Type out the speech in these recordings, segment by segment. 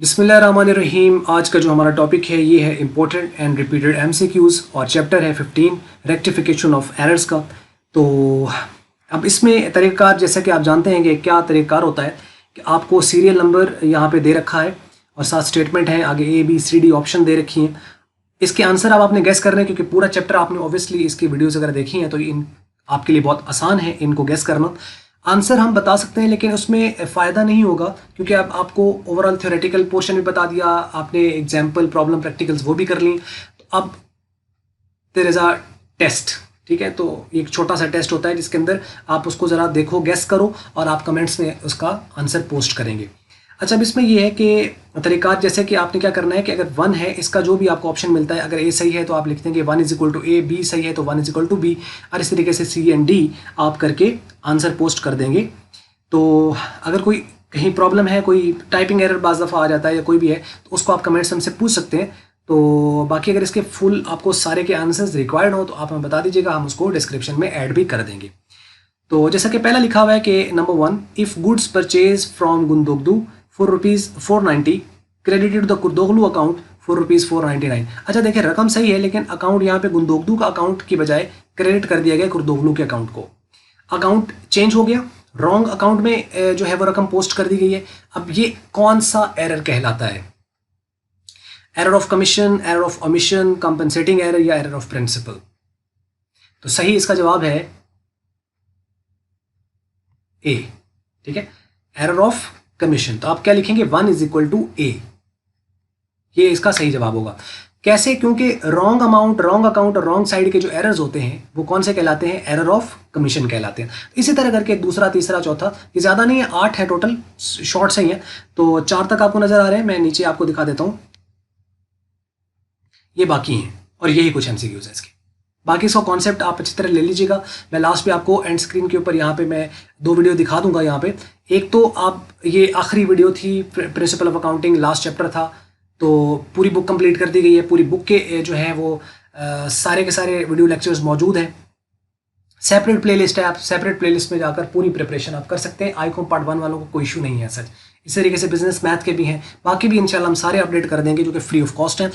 बिस्मिल्लाहिर्रहमानिर्रहीम। आज का जो हमारा टॉपिक है ये है इम्पोर्टेंट एंड रिपीटेड एमसीक्यूज़ और चैप्टर है 15 रेक्टिफिकेशन ऑफ एरर्स का। तो अब इसमें तरीक़ाकार, जैसा कि आप जानते हैं कि क्या तरीक़ाकार होता है कि आपको सीरियल नंबर यहाँ पे दे रखा है और साथ स्टेटमेंट है, आगे ABCD ऑप्शन दे रखी हैं। इसके आंसर अब आपने गैस करना है, क्योंकि पूरा चैप्टर आपने ऑब्वियसली इसकी वीडियोस अगर देखी हैं तो इन आपके लिए बहुत आसान है इनको गैस करना। आंसर हम बता सकते हैं लेकिन उसमें फ़ायदा नहीं होगा, क्योंकि अब आपको ओवरऑल थ्योरेटिकल पोर्शन भी बता दिया आपने, एग्जाम्पल प्रॉब्लम प्रैक्टिकल्स वो भी कर ली। तो अब देयर इज़ अ टेस्ट, ठीक है। तो एक छोटा सा टेस्ट होता है जिसके अंदर आप उसको ज़रा देखो, गैस करो और आप कमेंट्स में उसका आंसर पोस्ट करेंगे। अच्छा, अब इसमें यह है कि तरीका जैसे कि आपने क्या करना है कि अगर 1 है, इसका जो भी आपको ऑप्शन मिलता है, अगर A सही है तो आप लिख देंगे 1 = A, B सही है तो 1 = B, और इस तरीके से C एंड D आप करके आंसर पोस्ट कर देंगे। तो अगर कोई कहीं प्रॉब्लम है, कोई टाइपिंग एरर बाज़ दफ़ा आ जाता है या कोई भी है, तो उसको आप कमेंट्स हमसे पूछ सकते हैं। तो बाकी अगर इसके फुल आपको सारे के आंसर्स रिक्वायर्ड हो तो आप हमें बता दीजिएगा, हम उसको डिस्क्रिप्शन में ऐड भी कर देंगे। तो जैसा कि पहला लिखा हुआ है कि number 1, if goods purchase from गुंदोगदू फॉर ₹490 क्रेडिटेड द कुर्दोगलू अकाउंट फॉर ₹499। अच्छा देखिए, रकम सही है लेकिन अकाउंट यहाँ पे गुंदोगदू का अकाउंट की बजाय क्रेडिट कर दिया गया कुर्दोगलू के अकाउंट को। अकाउंट चेंज हो गया, रॉन्ग अकाउंट में जो है वो रकम पोस्ट कर दी गई है। अब ये कौन सा एरर कहलाता है? Error of commission, error of omission, compensating error या एरर ऑफ प्रिंसिपल? तो सही इसका जवाब है ए, ठीक है, एरर ऑफ कमीशन। तो आप क्या लिखेंगे? 1 = A, ये इसका सही जवाब होगा। कैसे? क्योंकि रॉन्ग अमाउंट, रॉन्ग अकाउंट और रॉन्ग साइड के जो एरर्स होते हैं वो कौन से कहलाते हैं? एरर ऑफ कमीशन कहलाते हैं। इसी तरह करके दूसरा, तीसरा, चौथा, ये ज़्यादा नहीं है, 8 है टोटल, शॉर्ट से ही है। तो 4 तक आपको नजर आ रहे हैं, मैं नीचे आपको दिखा देता हूँ, ये बाकी हैं और यही कुछ MCQs है इसके। बाकी इसका कॉन्सेप्ट आप अच्छी तरह ले लीजिएगा। मैं लास्ट पे आपको एंड स्क्रीन के ऊपर यहाँ पे मैं 2 वीडियो दिखा दूंगा यहाँ पे। एक तो आप, ये आखिरी वीडियो थी, principle of accounting, last chapter था, तो पूरी बुक कंप्लीट कर दी गई है। पूरी बुक के जो है वो सारे के सारे वीडियो लेक्चर्स मौजूद हैं। सेपरेट प्लेलिस्ट है, आप सेपरेट प्लेलिस्ट में जाकर पूरी प्रिपरेशन आप कर सकते हैं। आईकॉम पार्ट 1 वालों को कोई इशू नहीं है सच। इस तरीके से बिजनेस मैथ के भी हैं, बाकी भी इंशाल्लाह हम सारे अपडेट कर देंगे जो कि फ्री ऑफ कॉस्ट हैं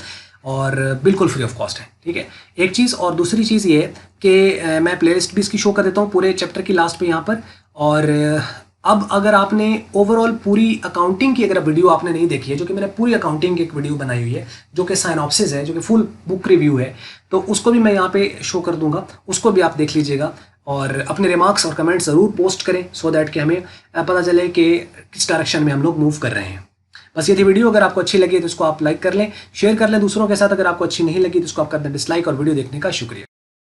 और बिल्कुल फ्री ऑफ कॉस्ट है, ठीक है। एक चीज़, और दूसरी चीज़ ये है कि मैं प्लेलिस्ट भी इसकी शो कर देता हूँ पूरे चैप्टर की लास्ट पे यहाँ पर। और अब अगर आपने ओवरऑल पूरी अकाउंटिंग की अगर वीडियो आपने नहीं देखी है, जो कि मैंने पूरी अकाउंटिंग की एक वीडियो बनाई हुई है जो कि साइनॉप्सिस है, जो कि फुल बुक रिव्यू है, तो उसको भी मैं यहाँ पे शो कर दूंगा, उसको भी आप देख लीजिएगा और अपने रिमार्क्स और कमेंट्स ज़रूर पोस्ट करें, सो दैट कि हमें पता चले कि किस डायरेक्शन में हम लोग मूव कर रहे हैं। बस ये थी वीडियो। अगर आपको अच्छी लगी तो इसको आप लाइक कर लें, शेयर कर लें दूसरों के साथ। अगर आपको अच्छी नहीं लगी तो इसको आप कर दें डिसलाइक। और वीडियो देखने का शुक्रिया।